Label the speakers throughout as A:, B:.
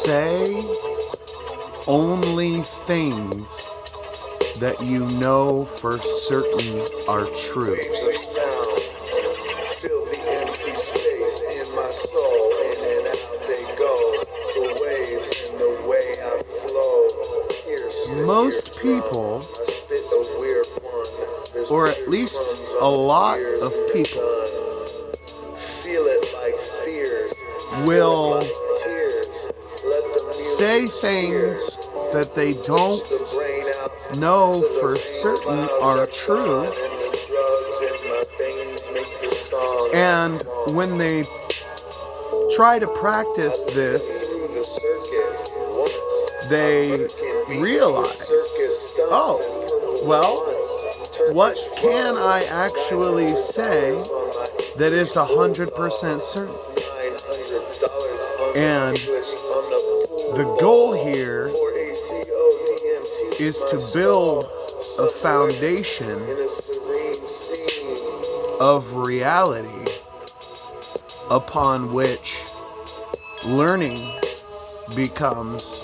A: Say only things that you know for certain are true.
B: Waves of sound fill the empty space in my soul. In and out they go. The waves and the way I flow.
A: Most people,
B: I spit a weird one. There's
A: or at least a lot of people,
B: feel it like fears.
A: will
B: Like tears. Let the music
A: say things that they don't
B: the brain out.
A: know for certain are true, and when they try to practice this, they realize, oh, well, what can I actually say that is 100% certain? And the goal here is to build a foundation of reality upon which learning becomes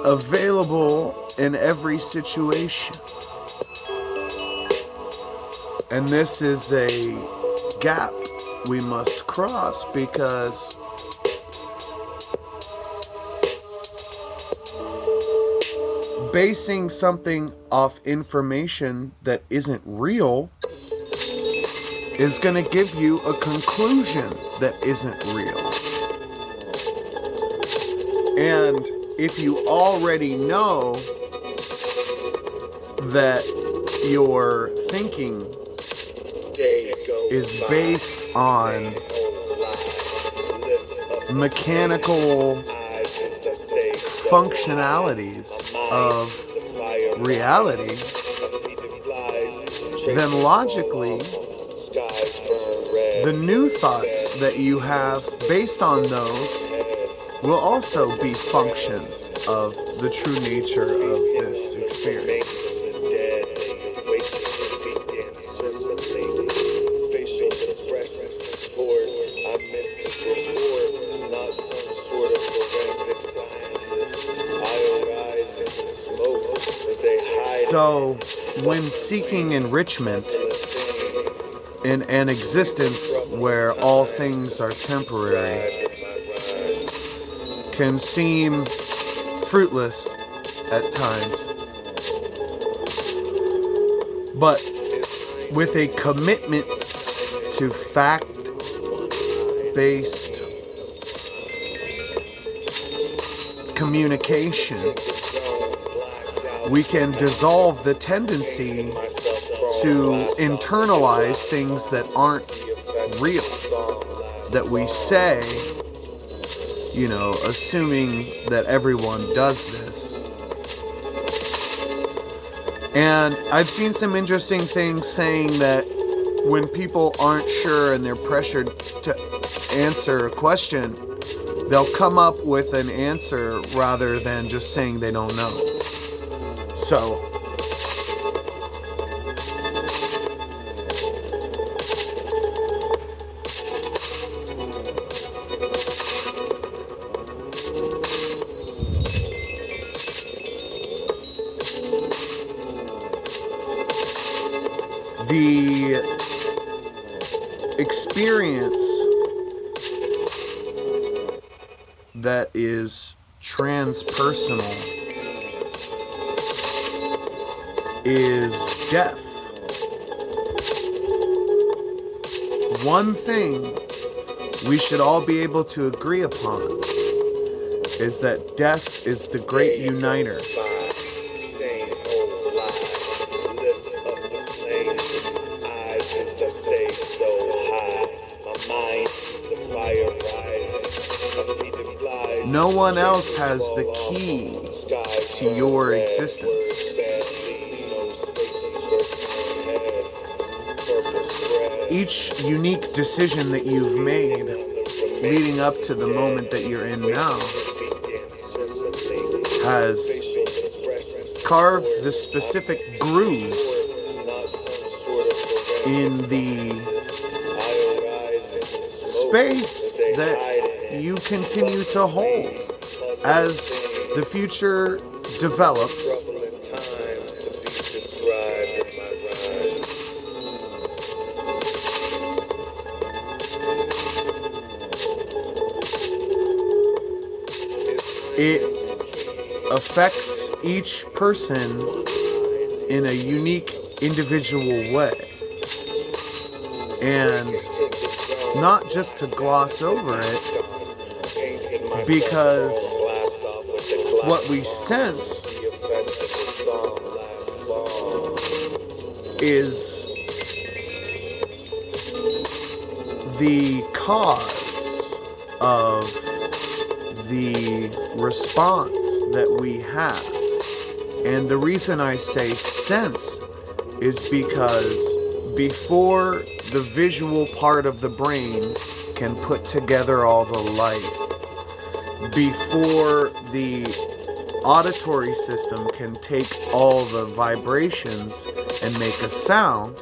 A: available in every situation. And this is a gap we must cross, because basing something off information that isn't real is going to give you a conclusion that isn't real. And if you already know that your thinking is based on mechanical functionalities of reality, then logically, the new thoughts that you have based on those will also be functions of the true nature of this experience. So, when seeking enrichment in an existence where all things are temporary can seem fruitless at times, but with a commitment to fact-based communication, we can dissolve the tendency to internalize things that aren't real, that we say, assuming that everyone does this. And I've seen some interesting things saying that when people aren't sure and they're pressured to answer a question, they'll come up with an answer rather than just saying they don't know. So, the experience that is transpersonal is death. One thing we should all be able to agree upon is that death is the great uniter. No one else has the key to your existence. Each unique decision that you've made leading up to the moment that you're in now has carved the specific grooves in the space that you continue to hold as the future develops.
B: Troubling times to be described in my rhymes.
A: It affects each person in a unique, individual way. And not just to gloss over it, because what we sense is the cause of the response that we have. And the reason I say sense is because before the visual part of the brain can put together all the light, before the auditory system can take all the vibrations and make a sound,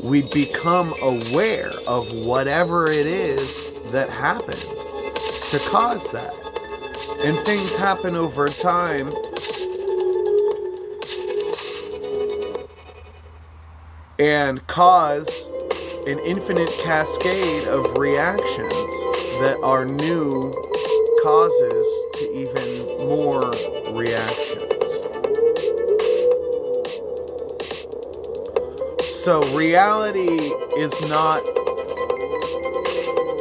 A: we become aware of whatever it is that happened to cause that. And things happen over time. And cause an infinite cascade of reactions that are new causes to even more reactions. So reality is not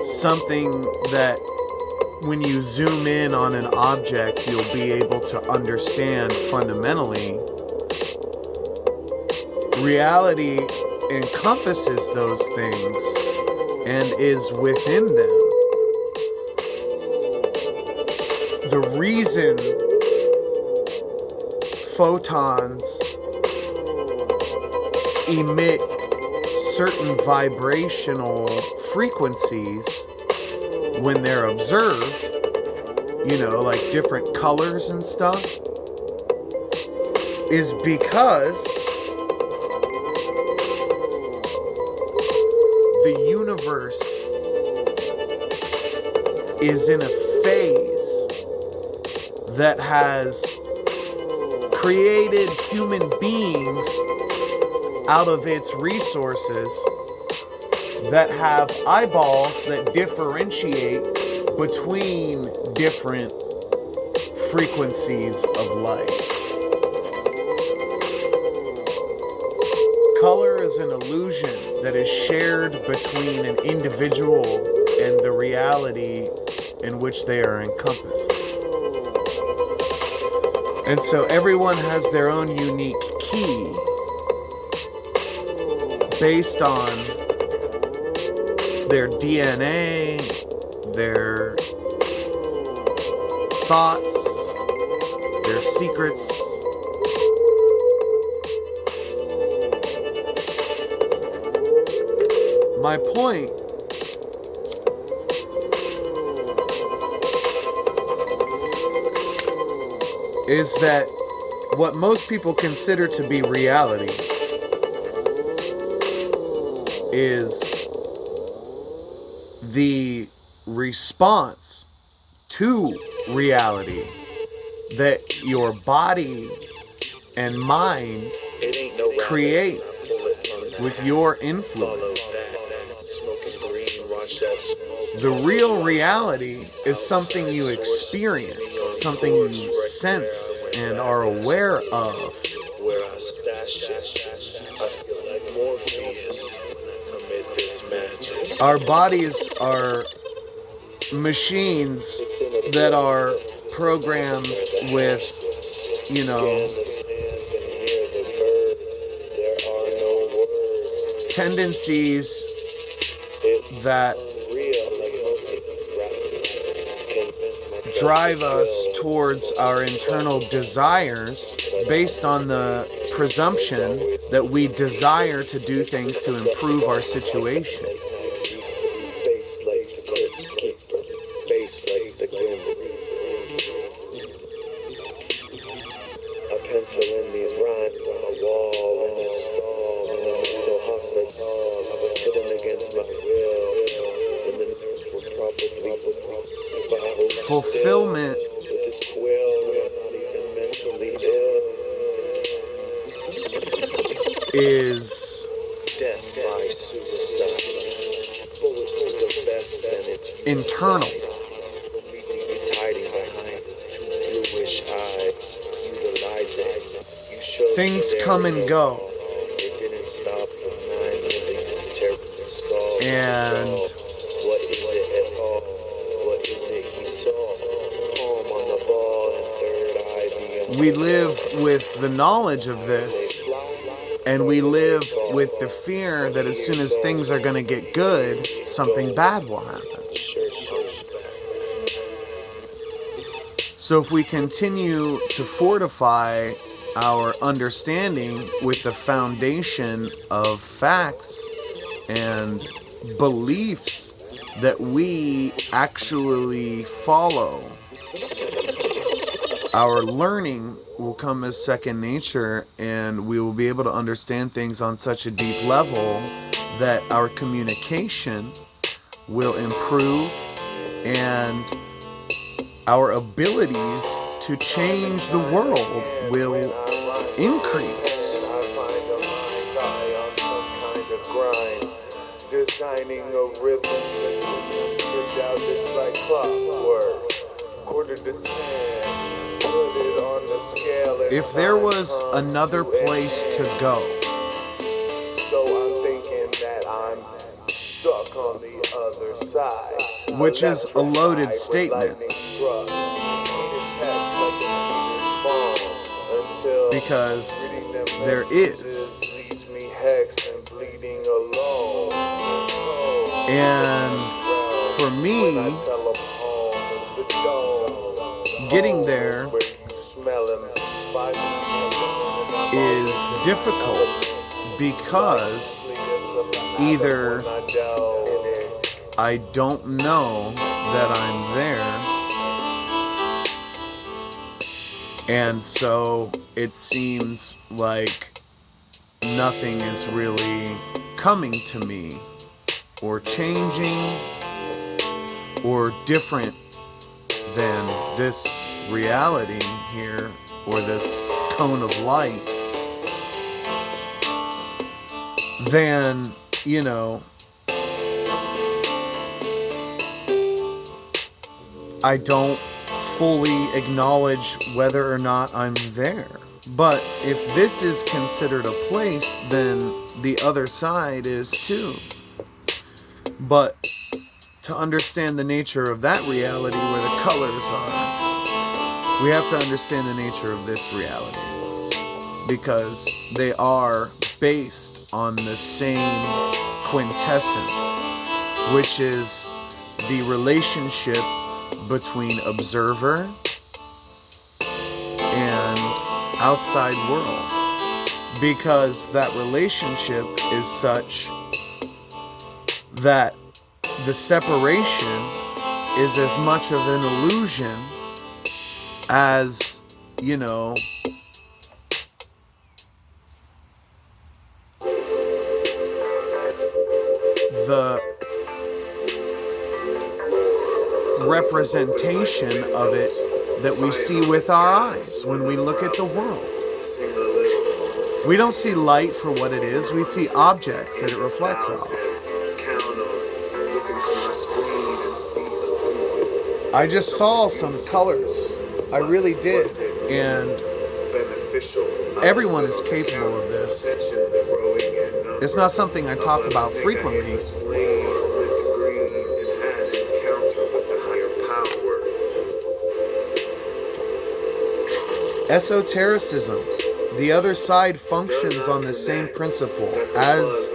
A: something that when you zoom in on an object you'll be able to understand fundamentally. Reality encompasses those things and is within them. The reason photons emit certain vibrational frequencies when they're observed, like different colors and stuff, is because the universe is in a phase that has created human beings out of its resources that have eyeballs that differentiate between different frequencies of light. Color is an illusion that is shared between an individual and the reality in which they are encompassed. And so everyone has their own unique key based on their DNA, their thoughts, their secrets. My point is that what most people consider to be reality is the response to reality that your body and mind create with your influence. The real reality is something you experience, something you sense and are aware of. Our bodies are machines that are programmed with, tendencies that drive us towards our internal desires based on the presumption that we desire to do things to improve our situation. fulfillment is internal. Things come and go. And we live with the knowledge of this, and we live with the fear that as soon as things are going to get good, something bad will happen. So if we continue to fortify our understanding with the foundation of facts and beliefs that we actually follow, our learning will come as second nature, and we will be able to understand things on such a deep level that our communication will improve and our abilities to change the world will increase.
B: Designing a rhythm that stripped out, it's like clockwork. 9:45, put it on the scale.
A: If there was another place to go,
B: so I'm thinking that I'm stuck on the other side,
A: which is a loaded statement, because there is. And for me, getting there is difficult because either I don't know that I'm there, and so it seems like nothing is really coming to me, or changing, or different than this reality here, or this cone of light, then, you know, I don't fully acknowledge whether or not I'm there. But if this is considered a place, then the other side is too. But to understand the nature of that reality where the colors are, we have to understand the nature of this reality, because they are based on the same quintessence, which is the relationship between observer and outside world, because that relationship is such that the separation is as much of an illusion as, you know, the representation of it that we see with our eyes when we look at the world. We don't see light for what it is, we see objects that it reflects off. I just saw some colors. I really did. And everyone is capable of this. It's not something I talk about frequently. Esotericism. The other side functions on the same principle. As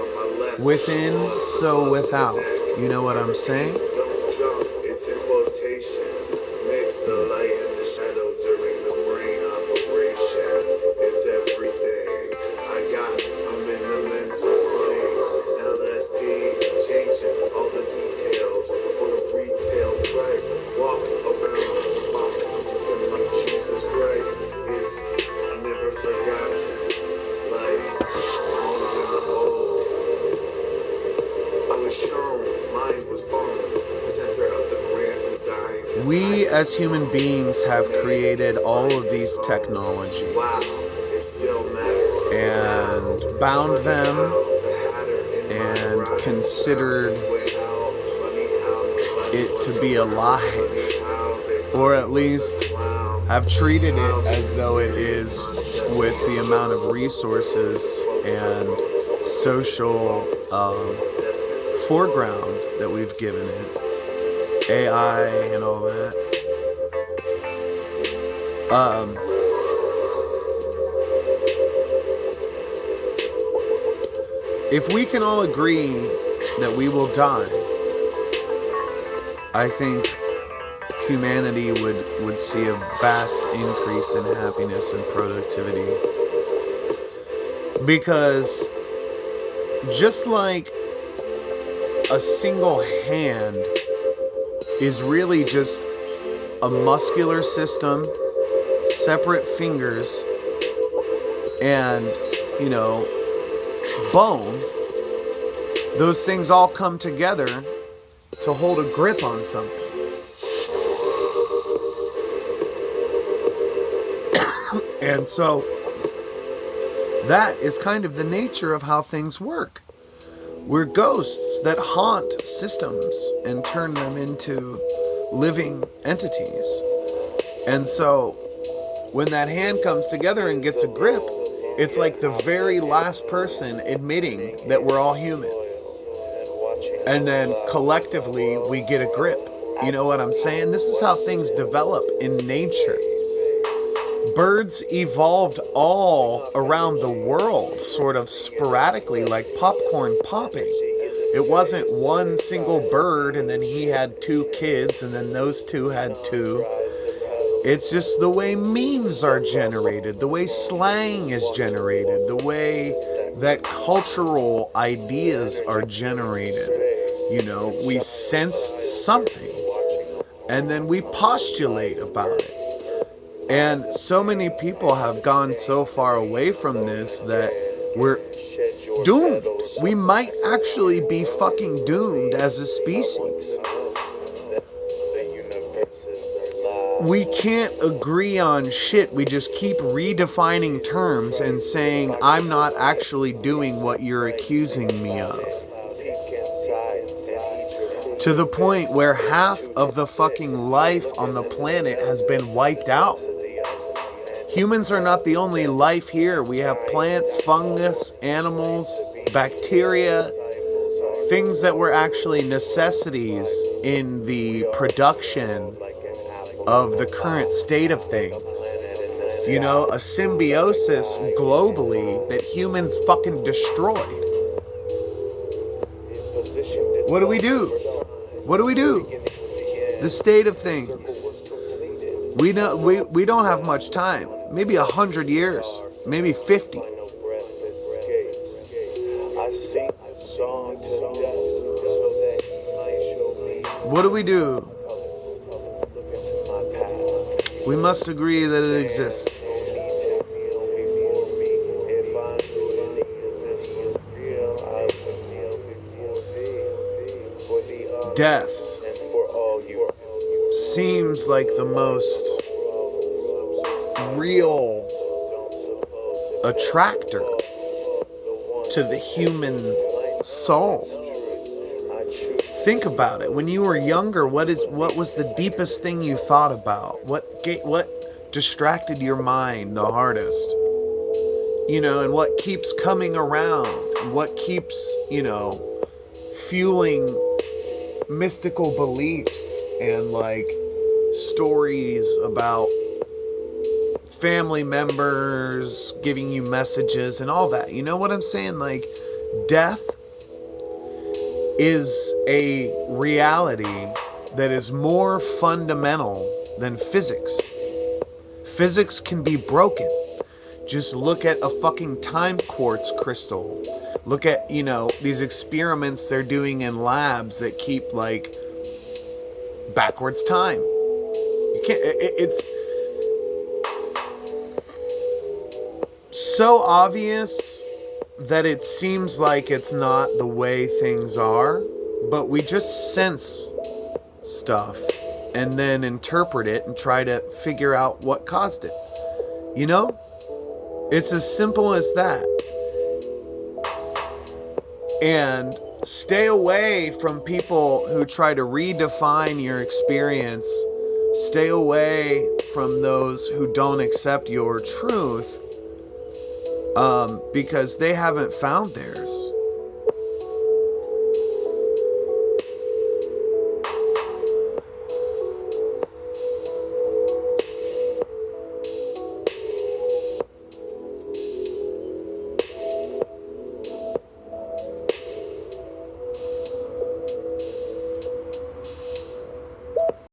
A: within, so without. You know what I'm saying?
B: It's in quotations. Mix the light and the shadow during the brain operation. It's everything. I'm in the mental planes. LSD, changing all the details for the retail price. Walk around the block looking like Jesus Christ. I never forgot. Like, I was in the hole. I was shown, mine was born.
A: as human beings, have created all of these technologies and bound them and considered it to be alive, or at least have treated it as though it is, with the amount of resources and social foreground that we've given it, AI and all that. If we can all agree that we will die, I think humanity would see a vast increase in happiness and productivity. Because just like a single hand is really just a muscular system, separate fingers, and, bones, those things all come together to hold a grip on something. And so that is kind of the nature of how things work. We're ghosts that haunt systems and turn them into living entities. And so when that hand comes together and gets a grip, it's like the very last person admitting that we're all human. And then collectively we get a grip. You know what I'm saying? This is how things develop in nature. Birds evolved all around the world, sort of sporadically, like popcorn popping. It wasn't one single bird and then he had 2 kids and then those 2 had 2. It's just the way memes are generated, the way slang is generated, the way that cultural ideas are generated. We sense something and then we postulate about it. And so many people have gone so far away from this that we're doomed. We might actually be fucking doomed as a species. We can't agree on shit. We just keep redefining terms and saying, I'm not actually doing what you're accusing me of. To the point where half of the fucking life on the planet has been wiped out. Humans are not the only life here. We have plants, fungus, animals, bacteria, things that were actually necessities in the production of the current state of things. A symbiosis globally that humans fucking destroyed. What do we do? What do we do? The state of things. We don't have much time. Maybe 100 years. Maybe 50. What do we do? We must agree that it exists. Death seems like the most real attractor to the human soul. Think about it. When you were younger, what was the deepest thing you thought about? What distracted your mind the hardest? And what keeps coming around? What keeps, fueling mystical beliefs and stories about family members giving you messages and all that. You know what I'm saying? Death is a reality that is more fundamental than physics. Physics can be broken. Just look at a fucking time quartz crystal. Look at, these experiments they're doing in labs that keep, backwards time. You can't, it's so obvious that it seems like it's not the way things are, but we just sense stuff and then interpret it and try to figure out what caused it. You know? It's as simple as that. And stay away from people who try to redefine your experience. Stay away from those who don't accept your truth, because they haven't found theirs.